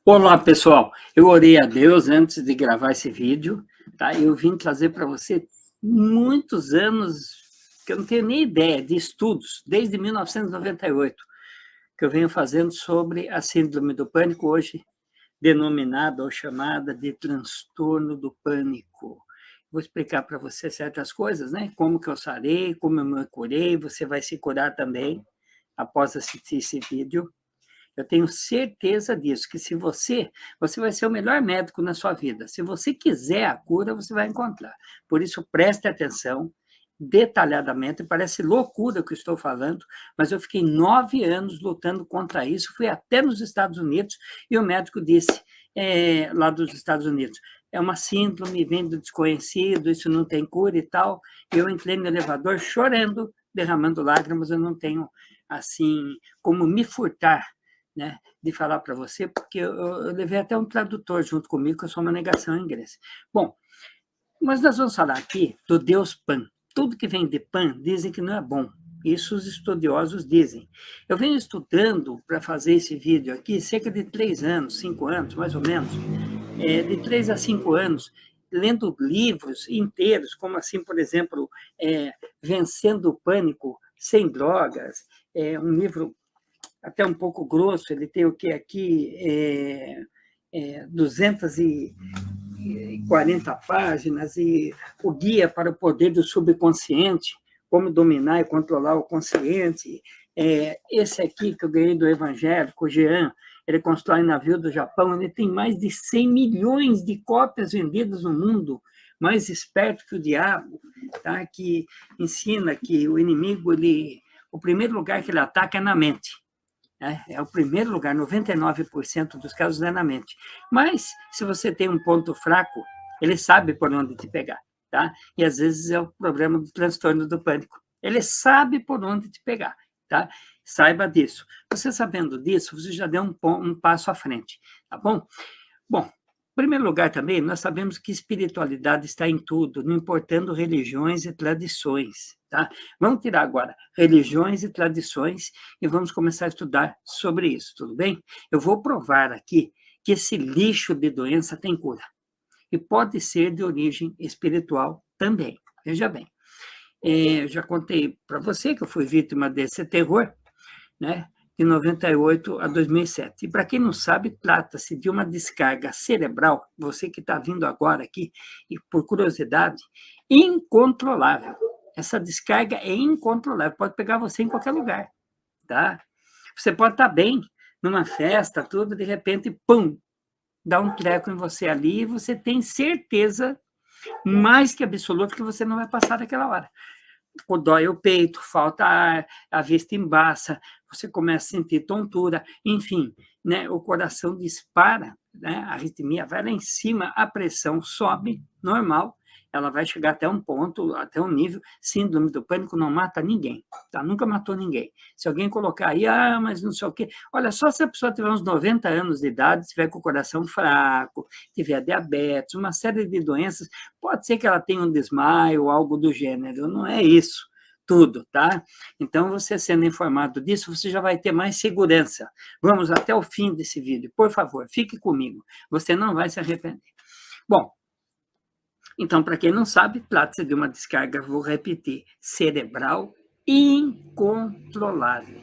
Olá, pessoal. Eu orei a Deus antes de gravar esse vídeo, tá? Eu vim trazer para você muitos anos que eu não tenho nem ideia de estudos, desde 1998, que eu venho fazendo sobre a síndrome do pânico, hoje denominada ou chamada de transtorno do pânico. Vou explicar para você certas coisas, né? Como que eu sarei, como eu me curei, você vai se curar também após assistir esse vídeo. Eu tenho certeza disso, que se você vai ser o melhor médico na sua vida. Se você quiser a cura, você vai encontrar. Por isso, preste atenção detalhadamente. Parece loucura o que eu estou falando, mas eu fiquei 9 anos lutando contra isso. Fui até nos Estados Unidos e o médico disse, lá dos Estados Unidos, é uma síndrome, vem do desconhecido, isso não tem cura e tal. Eu entrei no elevador chorando, derramando lágrimas, eu não tenho, assim, como me furtar, né, de falar para você, porque eu levei até um tradutor junto comigo, que eu sou uma negação em inglês. Bom, mas nós vamos falar aqui do Deus Pan. Tudo que vem de Pan dizem que não é bom. Isso os estudiosos dizem. Eu venho estudando para fazer esse vídeo aqui cerca de 3 anos, 5 anos, mais ou menos, de 3 a 5 anos, lendo livros inteiros, como assim, por exemplo, Vencendo o Pânico Sem Drogas, um livro até um pouco grosso, ele tem o que aqui? 240 páginas, e o Guia para o Poder do Subconsciente, como dominar e controlar o consciente. Esse aqui que eu ganhei do evangélico, o Jean, ele constrói navio do Japão, ele tem mais de 100 milhões de cópias vendidas no mundo, mais esperto que o diabo, tá? Que ensina que o inimigo, o primeiro lugar que ele ataca é na mente. É o primeiro lugar, 99% dos casos é na mente. Mas, se você tem um ponto fraco, ele sabe por onde te pegar, tá? E, às vezes, é o problema do transtorno do pânico. Ele sabe por onde te pegar, tá? Saiba disso. Você sabendo disso, você já deu um passo à frente, tá bom? Bom, em primeiro lugar também, nós sabemos que espiritualidade está em tudo, não importando religiões e tradições, tá? Vamos tirar agora religiões e tradições e vamos começar a estudar sobre isso, tudo bem? Eu vou provar aqui que esse lixo de doença tem cura e pode ser de origem espiritual também. Veja bem, eu já contei para você que eu fui vítima desse terror, né? De 98 a 2007. E, para quem não sabe, trata-se de uma descarga cerebral, você que está vindo agora aqui, e por curiosidade, incontrolável. Essa descarga é incontrolável, pode pegar você em qualquer lugar, tá? Você pode estar bem, numa festa, tudo, de repente, pum, dá um treco em você ali, e você tem certeza, mais que absoluta, que você não vai passar daquela hora. Dói o peito, falta ar, a vista embaça, você começa a sentir tontura, enfim, né, o coração dispara, né, a arritmia vai lá em cima, a pressão sobe, normal, ela vai chegar até um ponto, até um nível. Síndrome do pânico não mata ninguém, tá? Nunca matou ninguém. Se alguém colocar aí, mas não sei o quê, olha, só se a pessoa tiver uns 90 anos de idade, tiver com o coração fraco, tiver diabetes, uma série de doenças, pode ser que ela tenha um desmaio ou algo do gênero, não é isso tudo, tá? Então, você sendo informado disso, você já vai ter mais segurança. Vamos até o fim desse vídeo, por favor, fique comigo, você não vai se arrepender. Bom, então, para quem não sabe, trata-se de uma descarga, vou repetir, cerebral incontrolável.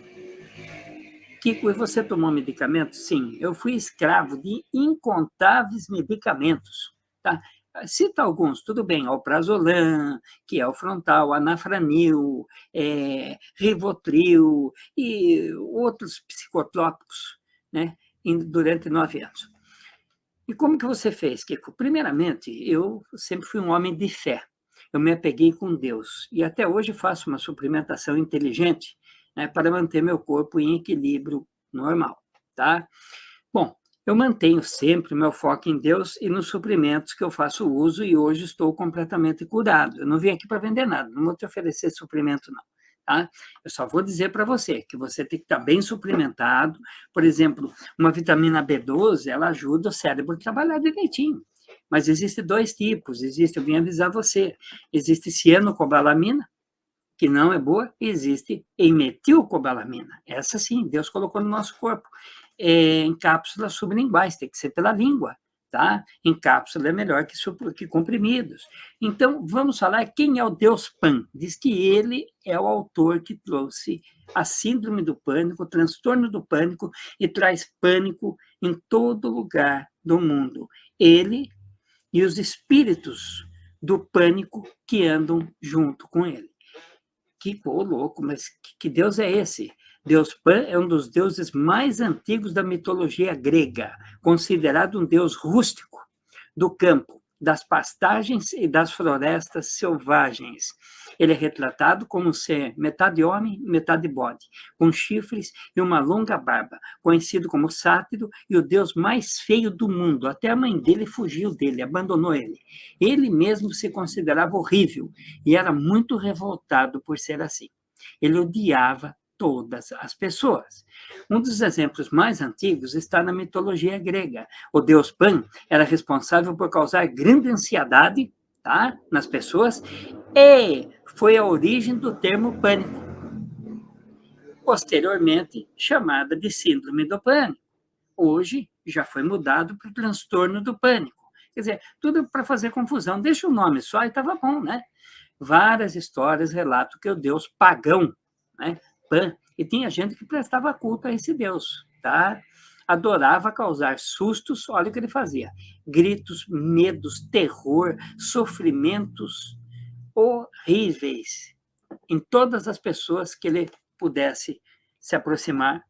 Kiko, e você tomou medicamento? Sim, eu fui escravo de incontáveis medicamentos, tá? Cita alguns, tudo bem, alprazolam, que é o frontal, anafranil, Rivotril e outros psicotrópicos, né, durante 9 anos. E como que você fez, Kiko? Primeiramente, eu sempre fui um homem de fé. Eu me apeguei com Deus. E até hoje faço uma suplementação inteligente, né, para manter meu corpo em equilíbrio normal, tá? Bom, eu mantenho sempre meu foco em Deus e nos suprimentos que eu faço uso, e hoje estou completamente curado. Eu não vim aqui para vender nada, não vou te oferecer suprimento, não. Tá? Eu só vou dizer para você que você tem que estar bem suplementado. Por exemplo, uma vitamina B12, ela ajuda o cérebro a trabalhar direitinho. Mas existem 2 tipos, eu vim avisar você. Existe cianocobalamina, que não é boa, e existe emetilcobalamina. Essa sim, Deus colocou no nosso corpo. em cápsulas sublinguais, tem que ser pela língua, tá? Em cápsula é melhor que comprimidos. Então, vamos falar quem é o Deus Pan. Diz que ele é o autor que trouxe a síndrome do pânico, o transtorno do pânico, e traz pânico em todo lugar do mundo. Ele e os espíritos do pânico que andam junto com ele. Que louco, mas que Deus é esse? Deus Pan é um dos deuses mais antigos da mitologia grega, considerado um deus rústico do campo, das pastagens e das florestas selvagens. Ele é retratado como ser metade homem, metade bode, com chifres e uma longa barba, conhecido como Sátiro e o deus mais feio do mundo. Até a mãe dele fugiu dele, abandonou ele. Ele mesmo se considerava horrível e era muito revoltado por ser assim. Ele odiava todas as pessoas. Um dos exemplos mais antigos está na mitologia grega. O deus Pan era responsável por causar grande ansiedade, tá, nas pessoas, e foi a origem do termo pânico, posteriormente chamada de síndrome do pânico. Hoje já foi mudado para o transtorno do pânico. Quer dizer, tudo para fazer confusão. Deixa o nome só e estava bom, né? Várias histórias relatam que o deus pagão, né, Pan, e tinha gente que prestava culto a esse deus, tá? Adorava causar sustos, olha o que ele fazia: gritos, medos, terror, sofrimentos horríveis em todas as pessoas que ele pudesse se aproximar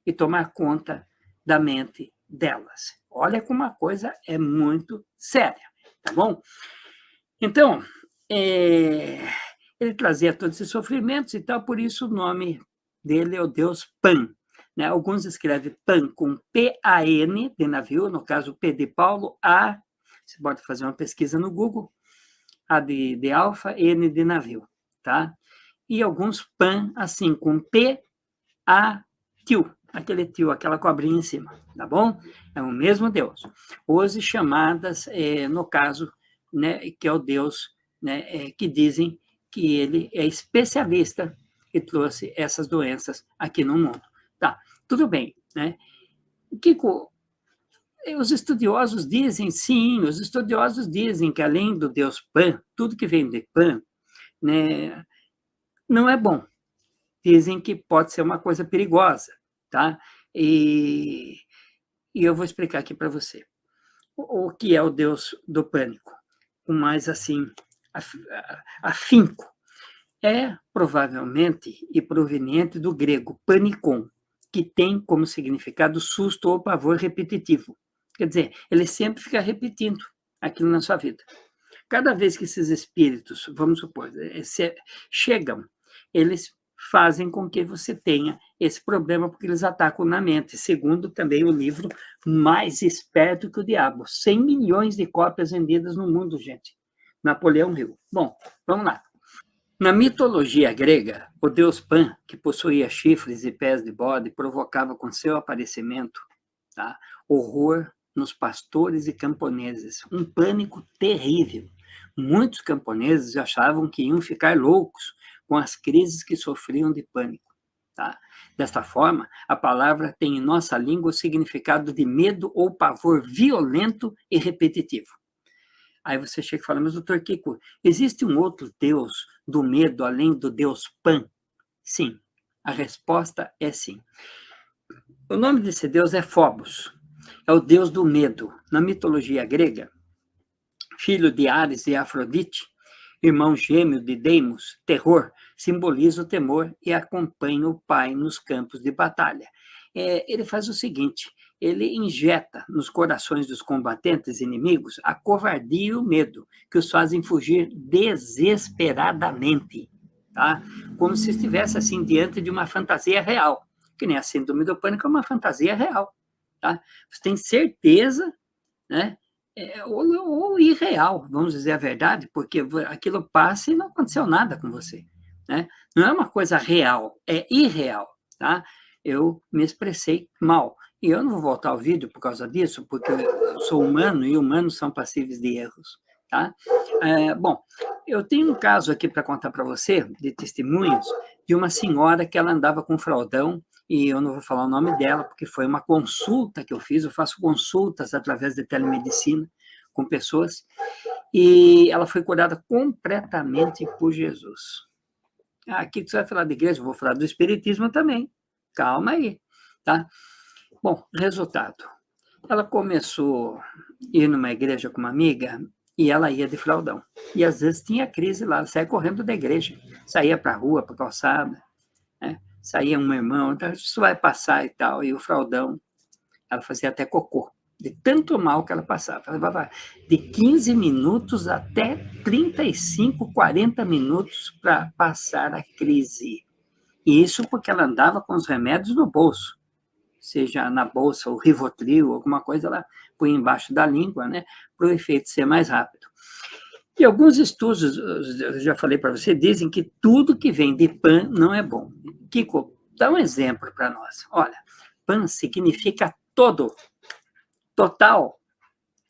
e tomar conta da mente delas. Olha como a coisa é muito séria, tá bom? Então, ele trazia todos esses sofrimentos e tal, por isso o nome dele é o deus Pan. Né? Alguns escrevem Pan com P-A-N, de navio, no caso P de Paulo, A, você pode fazer uma pesquisa no Google, A de alfa, N de navio, tá? E alguns Pan, assim, com P-A-Tio, aquele tio, aquela cobrinha em cima, tá bom? É o mesmo deus. Hoje chamadas, no caso, né, que é o deus, né, que dizem que ele é especialista e trouxe essas doenças aqui no mundo. Tá, tudo bem, né? Kiko, os estudiosos dizem, sim, os estudiosos dizem que além do deus Pan, tudo que vem de Pan, né, não é bom. Dizem que pode ser uma coisa perigosa, tá? E eu vou explicar aqui para você o que é o deus do pânico, com mais assim afinco. É provavelmente e proveniente do grego panikon, que tem como significado susto ou pavor repetitivo. Quer dizer, ele sempre fica repetindo aquilo na sua vida. Cada vez que esses espíritos, vamos supor, chegam, eles fazem com que você tenha esse problema, porque eles atacam na mente. Segundo também o livro Mais Esperto que o Diabo. 100 milhões de cópias vendidas no mundo, gente. Napoleão Hill. Bom, vamos lá. Na mitologia grega, o deus Pan, que possuía chifres e pés de bode, provocava com seu aparecimento, tá, horror nos pastores e camponeses, um pânico terrível. Muitos camponeses achavam que iam ficar loucos com as crises que sofriam de pânico. Tá? Desta forma, a palavra tem em nossa língua o significado de medo ou pavor violento e repetitivo. Aí você chega e fala, mas doutor Kiko, existe um outro Deus do medo além do Deus Pan? Sim, a resposta é sim. O nome desse Deus é Phobos, é o Deus do medo. Na mitologia grega, filho de Ares e Afrodite, irmão gêmeo de Deimos, terror, simboliza o temor e acompanha o pai nos campos de batalha. Ele faz o seguinte, ele injeta nos corações dos combatentes inimigos a covardia e o medo, que os fazem fugir desesperadamente, tá? Como se estivesse assim diante de uma fantasia real, que nem a síndrome do pânico é uma fantasia real, tá? Você tem certeza, né? Ou irreal, vamos dizer a verdade, porque aquilo passa e não aconteceu nada com você, né? Não é uma coisa real, é irreal, tá? Eu me expressei mal. E eu não vou voltar ao vídeo por causa disso, porque eu sou humano e humanos são passíveis de erros, tá? Bom, eu tenho um caso aqui para contar para você, de testemunhos, de uma senhora que ela andava com fraldão e eu não vou falar o nome dela, porque foi uma consulta que eu fiz, eu faço consultas através de telemedicina com pessoas, e ela foi curada completamente por Jesus. Aqui você vai falar de igreja, eu vou falar do espiritismo também. Calma aí, tá? Bom, resultado. Ela começou a ir numa igreja com uma amiga e ela ia de fraldão. E às vezes tinha crise lá, ela saía correndo da igreja, saía para a rua, para a calçada, né? Saía um irmão, então, isso vai passar e tal, e o fraldão, ela fazia até cocô, de tanto mal que ela passava. Ela levava de 15 minutos até 35, 40 minutos para passar a crise. E isso porque ela andava com os remédios no bolso, seja na bolsa o Rivotril, alguma coisa, ela põe embaixo da língua, né, para o efeito ser mais rápido. E alguns estudos, eu já falei para você, dizem que tudo que vem de pan não é bom. Kiko, dá um exemplo para nós. Olha, pan significa todo, total,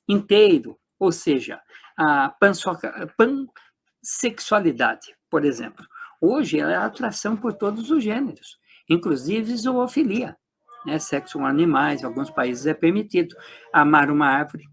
inteiro, ou seja, a pansexualidade, por exemplo. Hoje é a atração por todos os gêneros, inclusive zoofilia, né? Sexo com animais, em alguns países é permitido. Amar uma árvore.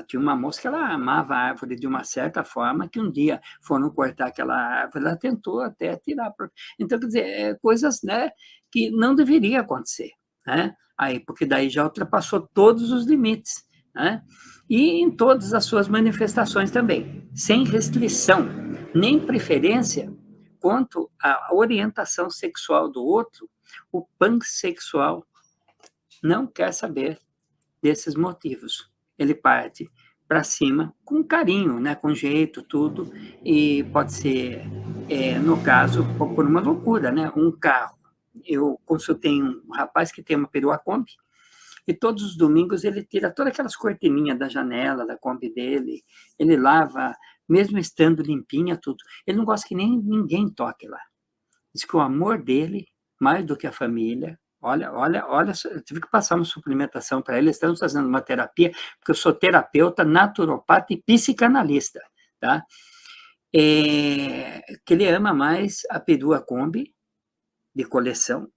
Tinha uma moça que ela amava a árvore de uma certa forma, que um dia foram cortar aquela árvore, ela tentou até tirar. Então, quer dizer, coisas, né, que não deveria acontecer, né? Aí, porque daí já ultrapassou todos os limites, né? E em todas as suas manifestações também, sem restrição, nem preferência quanto à orientação sexual do outro, o pansexual não quer saber desses motivos. Ele parte para cima com carinho, né, com jeito, tudo, e pode ser, no caso, por uma loucura, né, um carro. Eu consultei um rapaz que tem uma perua Kombi, e todos os domingos ele tira todas aquelas cortininhas da janela, da Kombi dele, ele lava, mesmo estando limpinha, tudo. Ele não gosta que nem ninguém toque lá. Diz que o amor dele, mais do que a família, olha, eu tive que passar uma suplementação para ele, estamos fazendo uma terapia, porque eu sou terapeuta, naturopata e psicanalista, tá? Que ele ama mais a perua Kombi de coleção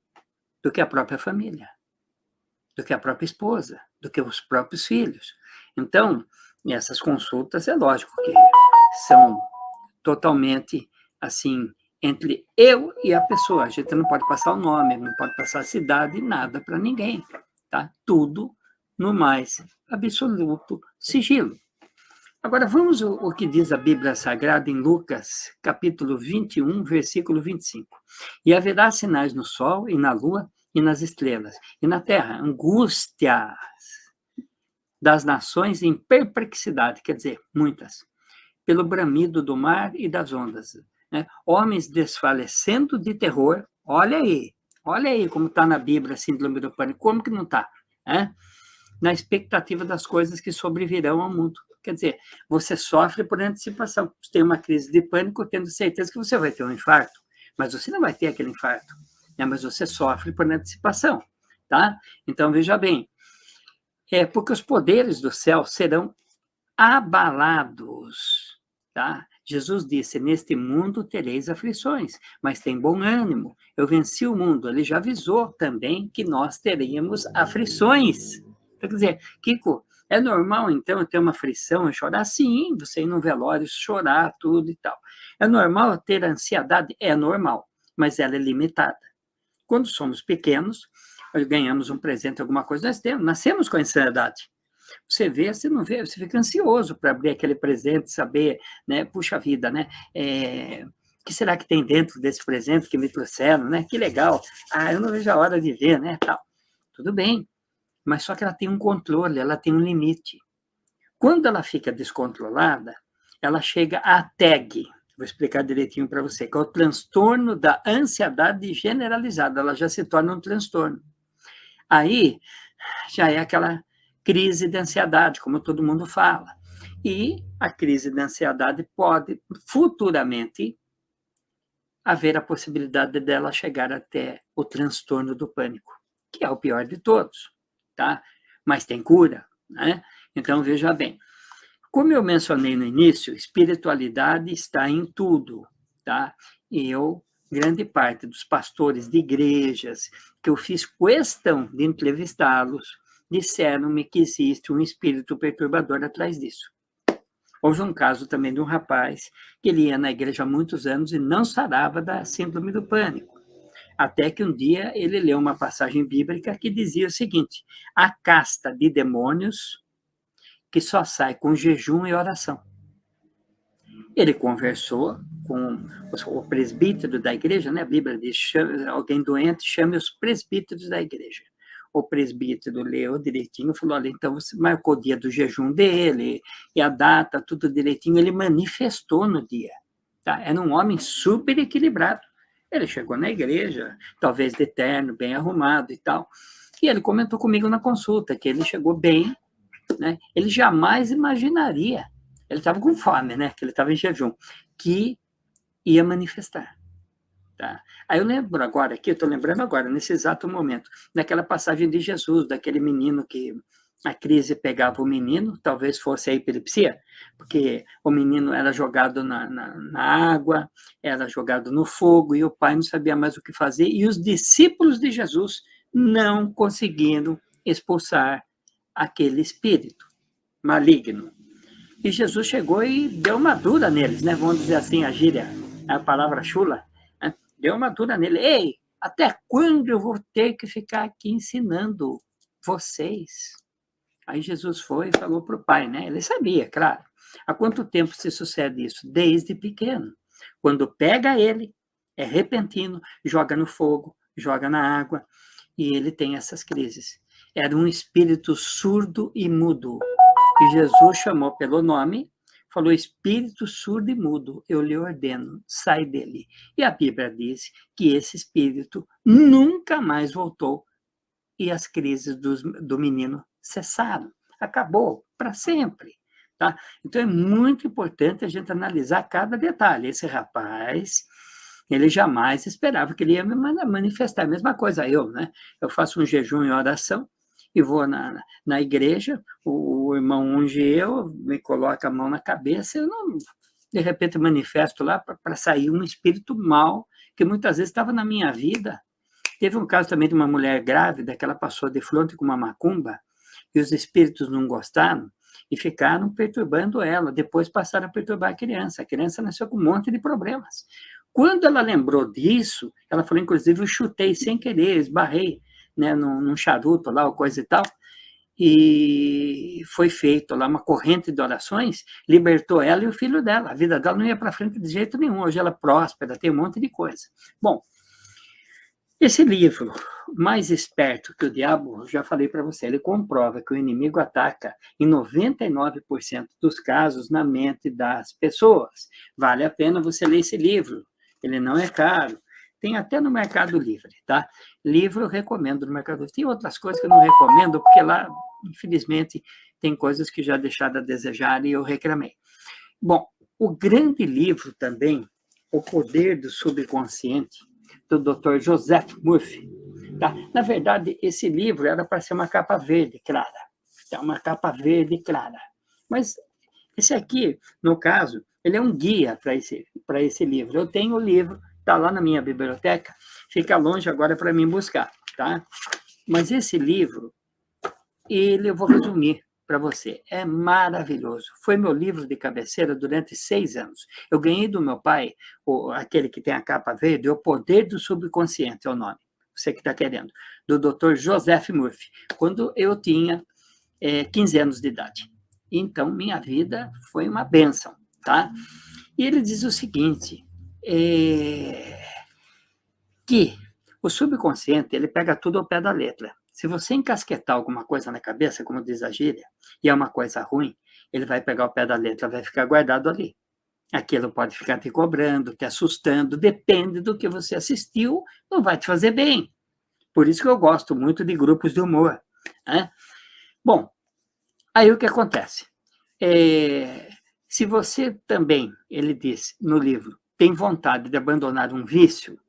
do que a própria família, do que a própria esposa, do que os próprios filhos. Então, essas consultas, é lógico que são totalmente, assim, entre eu e a pessoa. A gente não pode passar o nome, não pode passar a cidade, nada para ninguém, tá? Tudo no mais absoluto sigilo. Agora, vamos o que diz a Bíblia Sagrada em Lucas, capítulo 21, versículo 25. E haverá sinais no sol e na lua e nas estrelas, e na terra, angústias das nações em perplexidade, quer dizer, muitas, pelo bramido do mar e das ondas, né? Homens desfalecendo de terror, olha aí como está na Bíblia a síndrome do pânico, como que não está, né? Na expectativa das coisas que sobrevirão ao mundo. Quer dizer, você sofre por antecipação. Você tem uma crise de pânico, tendo certeza que você vai ter um infarto, mas você não vai ter aquele infarto, né? Mas você sofre por antecipação, tá? Então, veja bem, porque os poderes do céu serão abalados, tá? Jesus disse, neste mundo tereis aflições, mas tem bom ânimo, eu venci o mundo. Ele já avisou também que nós teríamos aflições. Quer dizer, Kiko, é normal, então, ter uma aflição e chorar? Sim, você ir num velório, chorar, tudo e tal. É normal ter ansiedade? É normal, mas ela é limitada. Quando somos pequenos, ganhamos um presente, alguma coisa, nós nascemos com ansiedade. Você vê, você não vê, você fica ansioso para abrir aquele presente, saber, né? Puxa vida, né? O que será que tem dentro desse presente que me trouxeram, né? Que legal. Eu não vejo a hora de ver, né? Tal. Tudo bem, mas só que ela tem um controle, ela tem um limite. Quando ela fica descontrolada, ela chega à TAG, vou explicar direitinho para você, que é o transtorno da ansiedade generalizada, ela já se torna um transtorno. Aí, já é aquela crise de ansiedade, como todo mundo fala. E a crise de ansiedade pode, futuramente, haver a possibilidade dela chegar até o transtorno do pânico, que é o pior de todos, tá? Mas tem cura, né? Então, veja bem, como eu mencionei no início, espiritualidade está em tudo, tá? E eu grande parte dos pastores de igrejas, que eu fiz questão de entrevistá-los, disseram-me que existe um espírito perturbador atrás disso. Houve um caso também de um rapaz que ele ia na igreja há muitos anos e não sarava da síndrome do pânico. Até que um dia ele leu uma passagem bíblica que dizia o seguinte: a casta de demônios que só sai com jejum e oração. Ele conversou com o presbítero da igreja, né? A Bíblia diz: alguém doente, chame os presbíteros da igreja. O presbítero leu direitinho, falou: olha, então você marcou o dia do jejum dele, e a data, tudo direitinho. Ele manifestou no dia. Tá? Era um homem super equilibrado. Ele chegou na igreja, talvez de terno, bem arrumado e tal, e ele comentou comigo na consulta que ele chegou bem, né? Ele jamais imaginaria, ele estava com fome, né? Que ele estava em jejum, que ia manifestar. Tá? Aí eu lembro agora, aqui, eu estou lembrando agora, nesse exato momento, naquela passagem de Jesus, daquele menino que a crise pegava o menino, talvez fosse a epilepsia, porque o menino era jogado na água, era jogado no fogo, e o pai não sabia mais o que fazer, e os discípulos de Jesus não conseguiram expulsar aquele espírito maligno. E Jesus chegou e deu uma dura neles, né? Vamos dizer assim, a gíria, a palavra chula, né? Deu uma dura nele. Ei, até quando eu vou ter que ficar aqui ensinando vocês? Aí Jesus foi e falou para o pai, né? Ele sabia, claro. Há quanto tempo se sucede isso? Desde pequeno. Quando pega ele, é repentino, joga no fogo, joga na água, e ele tem essas crises. Era um espírito surdo e mudo. E Jesus chamou pelo nome, falou: espírito surdo e mudo, eu lhe ordeno, sai dele. E a Bíblia diz que esse espírito nunca mais voltou e as crises do menino cessaram. Acabou para sempre. Tá? Então é muito importante a gente analisar cada detalhe. Esse rapaz, ele jamais esperava que ele ia me manifestar. A mesma coisa eu, né? Eu faço um jejum e oração e vou na igreja, o irmão unge eu, me coloca a mão na cabeça, eu não, de repente manifesto lá para sair um espírito mau que muitas vezes estava na minha vida. Teve um caso também de uma mulher grávida que ela passou de fronte com uma macumba e os espíritos não gostaram e ficaram perturbando ela. Depois passaram a perturbar a criança. A criança nasceu com um monte de problemas. Quando ela lembrou disso, ela falou, inclusive, eu chutei sem querer, esbarrei, né, num charuto lá, ou coisa e tal, e foi feito lá uma corrente de orações, libertou ela e o filho dela. A vida dela não ia para frente de jeito nenhum. Hoje ela é próspera, tem um monte de coisa. Bom, esse livro, Mais Esperto que o Diabo, já falei para você, ele comprova que o inimigo ataca em 99% dos casos na mente das pessoas. Vale a pena você ler esse livro. Ele não é caro. Tem até no Mercado Livre, tá? Livro eu recomendo no Mercado Livre. Tem outras coisas que eu não recomendo, porque lá, infelizmente, tem coisas que já deixaram a desejar e eu reclamei. Bom, o grande livro também, O Poder do Subconsciente, do Dr. Joseph Murphy. Tá? Na verdade, esse livro era para ser uma capa verde clara. É uma capa verde clara. Mas esse aqui, no caso, ele é um guia para esse livro. Eu tenho o livro, está lá na minha biblioteca, fica longe agora para mim buscar. Tá? Mas esse livro, eu vou resumir para você. É maravilhoso. Foi meu livro de cabeceira durante 6 anos. Eu ganhei do meu pai, aquele que tem a capa verde, O Poder do Subconsciente, é o nome. Você que está querendo. Do Dr. Joseph Murphy. Quando eu tinha 15 anos de idade. Então, minha vida foi uma bênção. Tá? E ele diz o seguinte, que o subconsciente, ele pega tudo ao pé da letra. Se você encasquetar alguma coisa na cabeça, como diz a gíria, e é uma coisa ruim, ele vai pegar o pé da letra, vai ficar guardado ali. Aquilo pode ficar te cobrando, te assustando, depende do que você assistiu, não vai te fazer bem. Por isso que eu gosto muito de grupos de humor. Né? Bom, aí o que acontece? Se você também, ele diz no livro, tem vontade de abandonar um vício,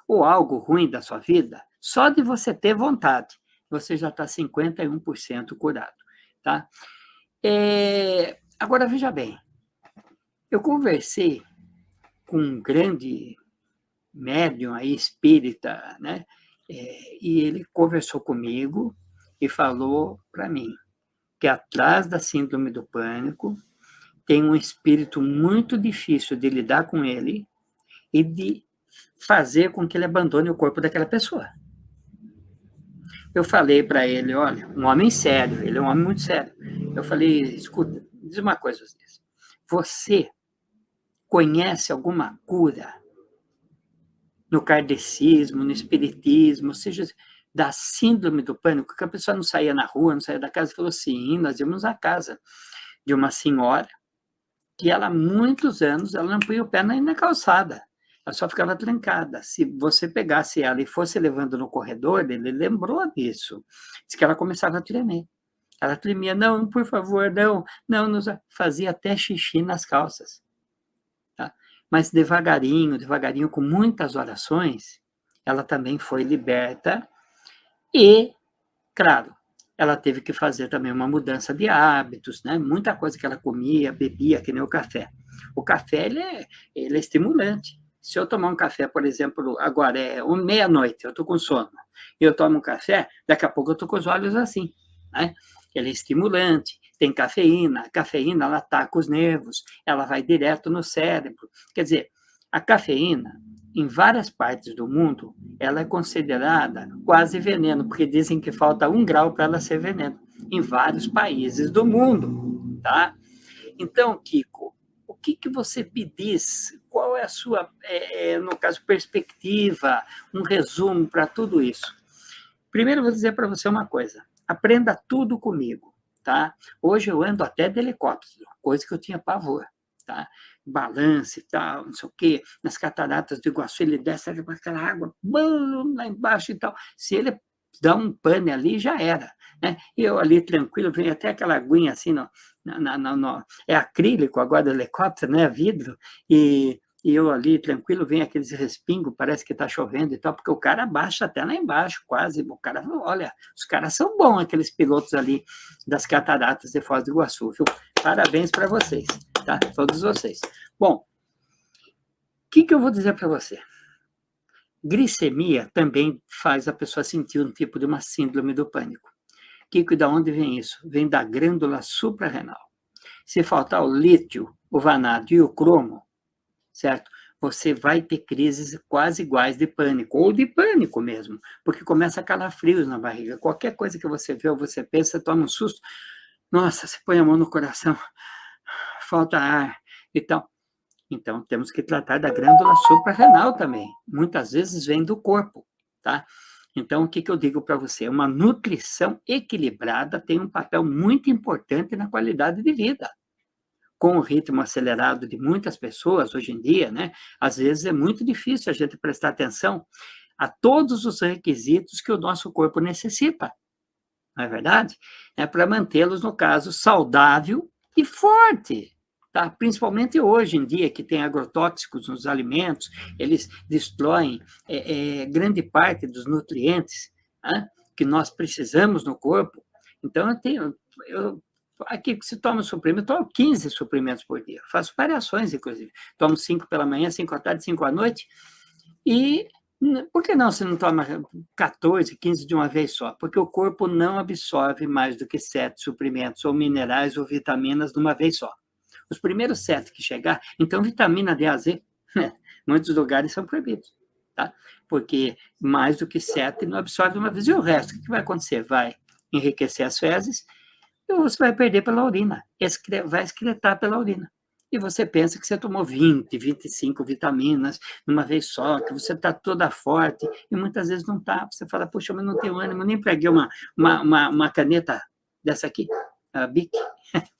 ou algo ruim da sua vida, só de você ter vontade, você já está 51% curado. Tá? Agora, veja bem, eu conversei com um grande médium aí, espírita, né? E ele conversou comigo e falou para mim que atrás da síndrome do pânico tem um espírito muito difícil de lidar com ele e de fazer com que ele abandone o corpo daquela pessoa. Eu falei para ele, olha, um homem sério, ele é um homem muito sério. Eu falei, escuta, diz uma coisa, você conhece alguma cura no kardecismo, no espiritismo, ou seja, da síndrome do pânico, que a pessoa não saía na rua, não saía da casa, falou, sim, nós íamos à casa de uma senhora que ela, há muitos anos, ela não punha o pé nem na calçada, ela só ficava trancada. Se você pegasse ela e fosse levando no corredor, ele lembrou disso, disse que ela começava a tremer. Ela tremia, não, por favor, não, não, fazia até xixi nas calças. Tá? Mas devagarinho, com muitas orações, ela também foi liberta e, claro, ela teve que fazer também uma mudança de hábitos, né? Muita coisa que ela comia, bebia, que nem o café. O café, ele é estimulante. Se eu tomar um café, por exemplo, agora é meia-noite, eu estou com sono, e eu tomo um café, daqui a pouco eu estou com os olhos assim, né? Ele é estimulante, tem cafeína, a cafeína ela ataca os nervos, ela vai direto no cérebro. Quer dizer, a cafeína, em várias partes do mundo, ela é considerada quase veneno, porque dizem que falta 1 grau para ela ser veneno, em vários países do mundo, tá? Então, Kiko, o que você pedis? Qual é a sua, no caso, perspectiva, um resumo para tudo isso? Primeiro, eu vou dizer para você uma coisa. Aprenda tudo comigo, tá? Hoje eu ando até de helicóptero, coisa que eu tinha pavor, tá? Balance e tal, não sei o quê. Nas cataratas do Iguaçu, ele desce com aquela água, bum, lá embaixo e tal. Se ele dá um pane ali, já era, né? E eu ali tranquilo, vem até aquela aguinha assim, é acrílico agora do helicóptero, né? Vidro, e eu ali, tranquilo, vem aqueles respingos, parece que está chovendo e tal, porque o cara baixa até lá embaixo, quase. O cara, olha, os caras são bons, aqueles pilotos ali das cataratas de Foz do Iguaçu, viu? Parabéns para vocês, tá? Todos vocês. Bom, o que eu vou dizer para você? Glicemia também faz a pessoa sentir um tipo de uma síndrome do pânico. Kiko, de onde vem isso? Vem da glândula suprarrenal. Se faltar o lítio, o vanádio e o cromo, certo? Você vai ter crises quase iguais de pânico, ou de pânico mesmo, porque começa a calafrios na barriga. Qualquer coisa que você vê ou você pensa, toma um susto, nossa, você põe a mão no coração, falta ar e tal. Então, temos que tratar da glândula suprarrenal também. Muitas vezes vem do corpo, tá? Então, o que eu digo para você? Uma nutrição equilibrada tem um papel muito importante na qualidade de vida. Com o ritmo acelerado de muitas pessoas hoje em dia, né? Às vezes é muito difícil a gente prestar atenção a todos os requisitos que o nosso corpo necessita, não é verdade? É para mantê-los, no caso, saudável e forte, tá? Principalmente hoje em dia, que tem agrotóxicos nos alimentos, eles destroem grande parte dos nutrientes, né, que nós precisamos no corpo. Então, aqui que se toma suplemento, eu tomo 15 suprimentos por dia. Faço variações, inclusive. Tomo 5 pela manhã, 5 à tarde, 5 à noite. E por que não você não toma 14, 15 de uma vez só? Porque o corpo não absorve mais do que 7 suprimentos, ou minerais, ou vitaminas de uma vez só. Os primeiros 7 que chegar, então vitamina D, A, Z, muitos lugares são proibidos, tá? Porque mais do que 7 não absorve de uma vez. E o resto, o que vai acontecer? Vai enriquecer as fezes, e você vai perder pela urina, vai excretar pela urina. E você pensa que você tomou 20, 25 vitaminas numa vez só, que você está toda forte, e muitas vezes não está. Você fala, puxa, mas não tenho ânimo, nem peguei uma caneta dessa aqui, a Bic,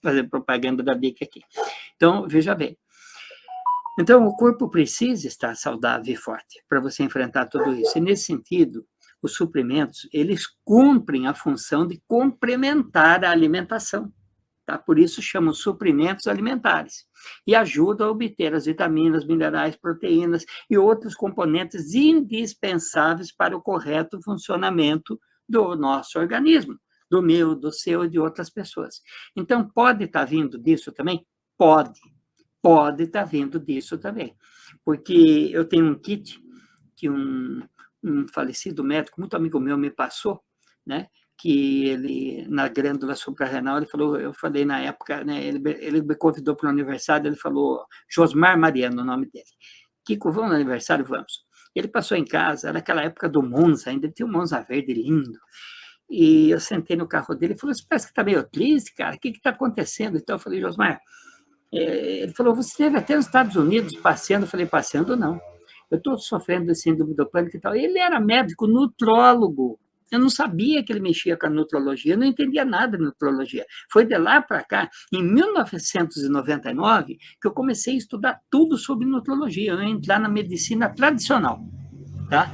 fazer propaganda da Bic aqui. Então, veja bem. Então, o corpo precisa estar saudável e forte para você enfrentar tudo isso. E, nesse sentido, os suprimentos, eles cumprem a função de complementar a alimentação. Tá? Por isso chamam suprimentos alimentares. E ajudam a obter as vitaminas, minerais, proteínas e outros componentes indispensáveis para o correto funcionamento do nosso organismo, do meu, do seu e de outras pessoas. Então, pode estar vindo disso também? Pode estar vindo disso também. Porque eu tenho um kit que um falecido médico, muito amigo meu, me passou, né? Que ele, na glândula suprarrenal, ele falou, eu falei na época, né? Ele me convidou para o aniversário, ele falou, Josmar Mariano, o nome dele. Kiko, vamos no aniversário? Vamos. Ele passou em casa, era aquela época do Monza, ainda tinha um Monza verde lindo. E eu sentei no carro dele e falou, você parece que está meio triste, cara, o que está acontecendo? Então eu falei, Josmar, ele falou, você esteve até nos Estados Unidos passeando? Eu falei, passeando não. Eu estou sofrendo de síndrome do pânico e tal. Ele era médico nutrólogo. Eu não sabia que ele mexia com a nutrologia, eu não entendia nada de nutrologia. Foi de lá para cá, em 1999, que eu comecei a estudar tudo sobre nutrologia. Eu ia entrar na medicina tradicional. Tá?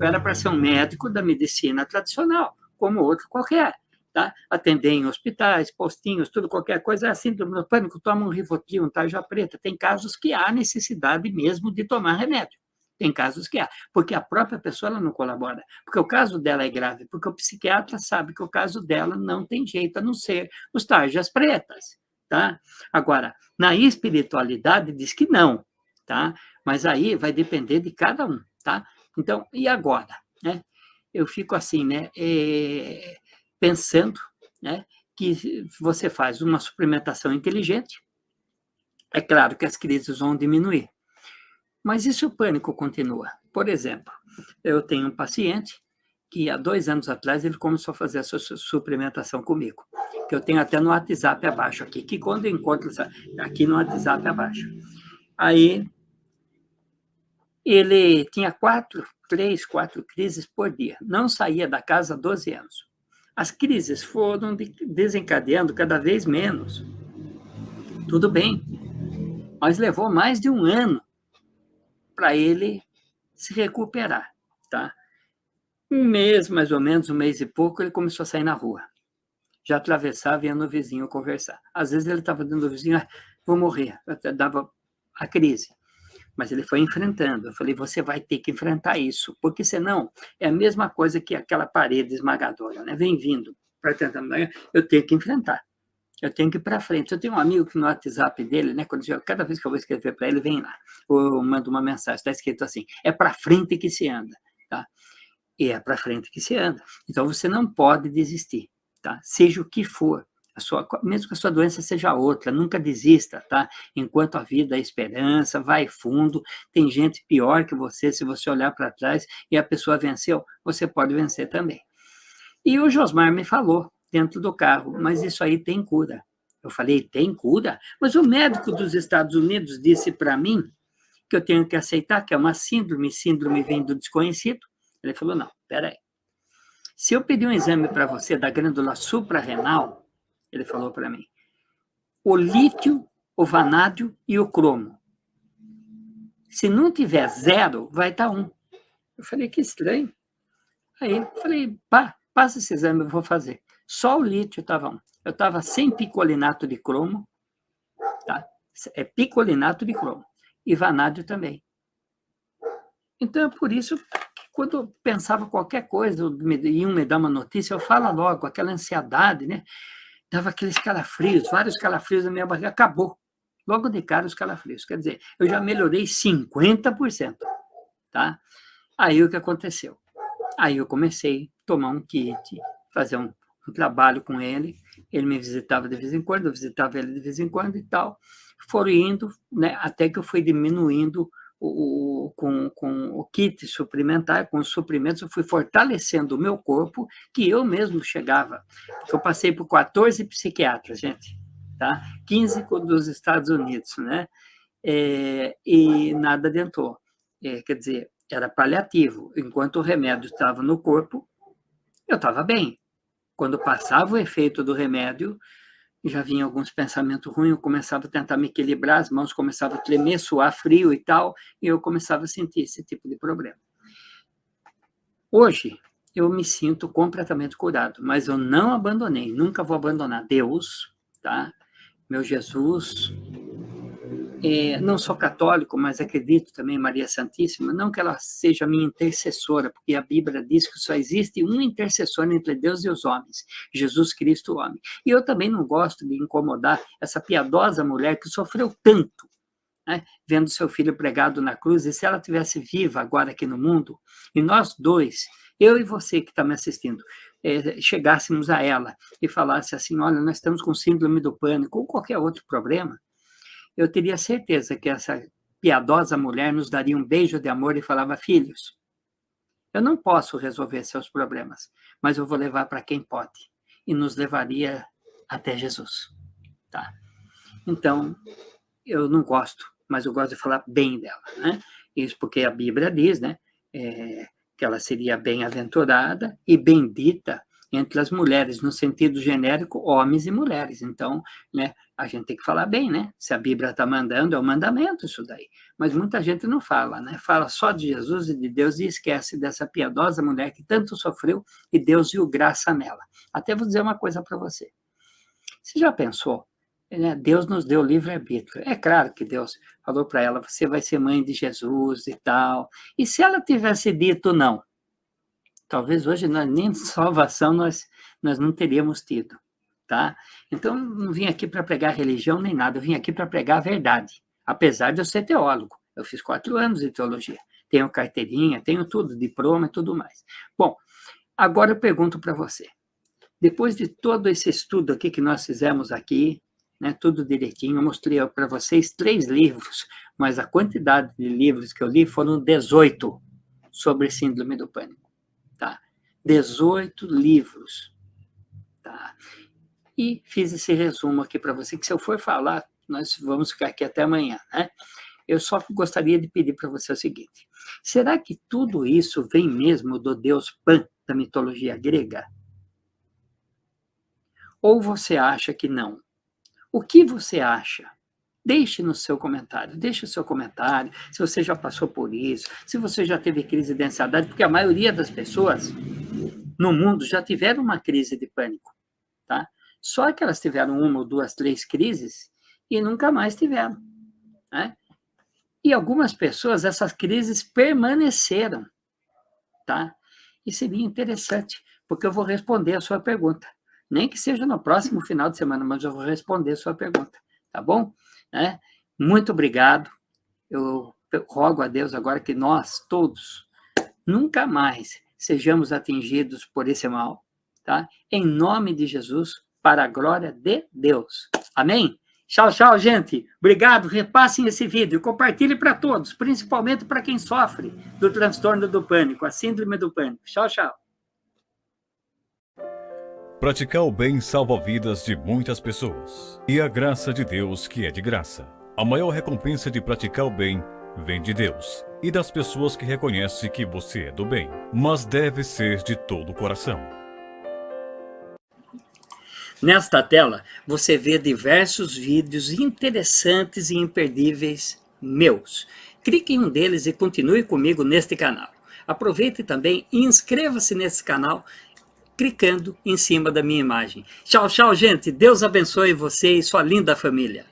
Eu era para ser um médico da medicina tradicional, como outro qualquer. Tá? Atender em hospitais, postinhos, tudo, qualquer coisa, é síndrome do pânico, toma um Rivotril, um tarja preta. Tem casos que há necessidade mesmo de tomar remédio. Tem casos que há, porque a própria pessoa ela não colabora, porque o caso dela é grave, porque o psiquiatra sabe que o caso dela não tem jeito a não ser os tarjas pretas. Tá? Agora, na espiritualidade diz que não, tá? Mas aí vai depender de cada um. Tá? Então, e agora? Né? Eu fico assim, né? Pensando, né, que você faz uma suplementação inteligente, é claro que as crises vão diminuir. Mas e se o pânico continua? Por exemplo, eu tenho um paciente que há 2 anos atrás ele começou a fazer a sua suplementação comigo, que eu tenho até no WhatsApp abaixo aqui, que quando eu encontro aqui no WhatsApp abaixo. Aí ele tinha 3, 4 crises por dia, não saía da casa há 12 anos. As crises foram desencadeando cada vez menos. Tudo bem, mas levou mais de 1 ano para ele se recuperar. Tá? 1 mês, mais ou menos, 1 mês e pouco, ele começou a sair na rua. Já atravessava e ia no vizinho conversar. Às vezes ele estava dando ao vizinho, vou morrer, até dava a crise. Mas ele foi enfrentando. Eu falei, você vai ter que enfrentar isso, porque senão é a mesma coisa que aquela parede esmagadora, né? Vem vindo para tentar, eu tenho que enfrentar. Eu tenho que ir para frente. Eu tenho um amigo que no WhatsApp dele, né, cada vez que eu vou escrever para ele, vem lá. Ou eu mando uma mensagem, está escrito assim, é para frente que se anda. Tá? E é para frente que se anda. Então, você não pode desistir. Tá? Seja o que for. Mesmo que a sua doença seja outra, nunca desista, tá? Enquanto a vida é esperança, vai fundo, tem gente pior que você, se você olhar para trás e a pessoa venceu, você pode vencer também. E o Josmar me falou, dentro do carro, mas isso aí tem cura. Eu falei, tem cura? Mas o médico dos Estados Unidos disse para mim que eu tenho que aceitar que é uma síndrome vem do desconhecido. Ele falou, não, peraí. Se eu pedir um exame para você da glândula suprarrenal, ele falou para mim, o lítio, o vanádio e o cromo. Se não tiver 0, vai estar 1. Eu falei, que estranho. Aí eu falei, passa esse exame, eu vou fazer. Só o lítio estava 1. Eu estava sem picolinato de cromo, tá? É picolinato de cromo. E vanádio também. Então, é por isso que quando eu pensava qualquer coisa, iam me dar uma notícia, eu falo logo, aquela ansiedade, né? Dava aqueles calafrios, vários calafrios na minha barriga, acabou. Logo de cara os calafrios. Quer dizer, eu já melhorei 50%. Tá? Aí o que aconteceu? Aí eu comecei a tomar um kit, fazer um trabalho com ele. Ele me visitava de vez em quando, eu visitava ele de vez em quando e tal. Foram indo, né, até que eu fui diminuindo com o kit suplementar, com os suprimentos, eu fui fortalecendo o meu corpo, que eu mesmo chegava. Eu passei por 14 psiquiatras, gente, tá? 15 dos Estados Unidos, né? E nada adiantou. Quer dizer, era paliativo. Enquanto o remédio estava no corpo, eu estava bem. Quando passava o efeito do remédio, já vinha alguns pensamentos ruins, eu começava a tentar me equilibrar, as mãos começavam a tremer, suar frio e tal, e eu começava a sentir esse tipo de problema. Hoje, eu me sinto completamente curado, mas eu não abandonei, nunca vou abandonar Deus, tá? Meu Jesus. Não sou católico, mas acredito também em Maria Santíssima, não que ela seja minha intercessora, porque a Bíblia diz que só existe um intercessor entre Deus e os homens, Jesus Cristo, o homem. E eu também não gosto de incomodar essa piedosa mulher que sofreu tanto, né, vendo seu filho pregado na cruz, e se ela tivesse viva agora aqui no mundo, e nós dois, eu e você que está me assistindo, chegássemos a ela e falasse assim, olha, nós estamos com síndrome do pânico, ou qualquer outro problema, eu teria certeza que essa piedosa mulher nos daria um beijo de amor e falava, filhos, eu não posso resolver seus problemas, mas eu vou levar para quem pode, e nos levaria até Jesus, tá? Então, eu não gosto, mas eu gosto de falar bem dela, né? Isso porque a Bíblia diz, né, que ela seria bem-aventurada e bendita entre as mulheres, no sentido genérico, homens e mulheres. Então, né, a gente tem que falar bem, né? Se a Bíblia está mandando, é um mandamento isso daí. Mas muita gente não fala, né? Fala só de Jesus e de Deus e esquece dessa piedosa mulher que tanto sofreu e Deus viu graça nela. Até vou dizer uma coisa para você. Você já pensou? Né? Deus nos deu livre-arbítrio. É claro que Deus falou para ela, você vai ser mãe de Jesus e tal. E se ela tivesse dito não? Talvez hoje nem salvação nós não teríamos tido, tá? Então, não vim aqui para pregar religião nem nada, eu vim aqui para pregar a verdade, apesar de eu ser teólogo. Eu fiz 4 anos de teologia, tenho carteirinha, tenho tudo, diploma e tudo mais. Bom, agora eu pergunto para você, depois de todo esse estudo aqui que nós fizemos aqui, né, tudo direitinho, eu mostrei para vocês 3 livros, mas a quantidade de livros que eu li foram 18 sobre síndrome do pânico. Tá? 18 livros. Tá? E fiz esse resumo aqui para você, que se eu for falar, nós vamos ficar aqui até amanhã. Né? Eu só gostaria de pedir para você o seguinte, será que tudo isso vem mesmo do deus Pan, da mitologia grega? Ou você acha que não? O que você acha? Deixe no seu comentário, deixe o seu comentário, se você já passou por isso, se você já teve crise de ansiedade, porque a maioria das pessoas no mundo já tiveram uma crise de pânico, tá? Só que elas tiveram 1 ou 2, 3 crises e nunca mais tiveram, né? E algumas pessoas, essas crises permaneceram, tá? E seria interessante, porque eu vou responder a sua pergunta, nem que seja no próximo final de semana, mas eu vou responder a sua pergunta, tá bom? Né? Muito obrigado. Eu rogo a Deus agora que nós todos nunca mais sejamos atingidos por esse mal, tá? Em nome de Jesus, para a glória de Deus. Amém? Tchau, tchau, gente. Obrigado. Repassem esse vídeo, compartilhe para todos, principalmente para quem sofre do transtorno do pânico, a síndrome do pânico. Tchau, tchau. Praticar o bem salva vidas de muitas pessoas. E a graça de Deus, que é de graça. A maior recompensa de praticar o bem vem de Deus e das pessoas que reconhecem que você é do bem, mas deve ser de todo o coração. Nesta tela, você vê diversos vídeos interessantes e imperdíveis meus. Clique em um deles e continue comigo neste canal. Aproveite também e inscreva-se nesse canal clicando em cima da minha imagem. Tchau, tchau, gente. Deus abençoe você e sua linda família.